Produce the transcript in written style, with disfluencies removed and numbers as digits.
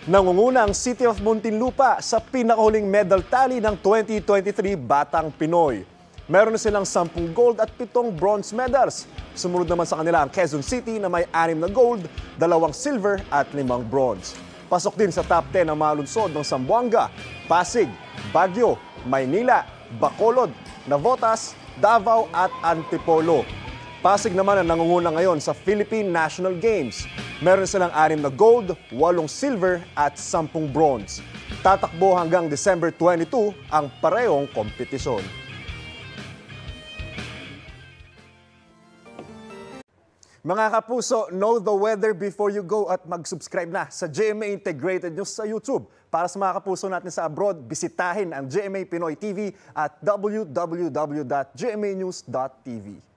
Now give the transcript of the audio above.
Nangunguna ang City of Muntinlupa sa pinakahuling medal tally ng 2023 Batang Pinoy. Meron na silang 10 gold at 7 bronze medals. Sumunod naman sa kanila ang Quezon City na may 6 na gold, 2 silver at 5 bronze. Pasok din sa top 10 ang mga lungsod ng Zamboanga, Pasig, Baguio, Maynila, Bacolod, Navotas, Davao at Antipolo. Pasig naman ang nangunguna ngayon sa Philippine National Games. Meron silang 6 na gold, 8 silver at 10 bronze. Tatakbo hanggang December 22 ang parehong kompetisyon. Mga kapuso, know the weather before you go at mag-subscribe na sa GMA Integrated News sa YouTube. Para sa mga kapuso natin sa abroad, bisitahin ang GMA Pinoy TV at www.gmanews.tv.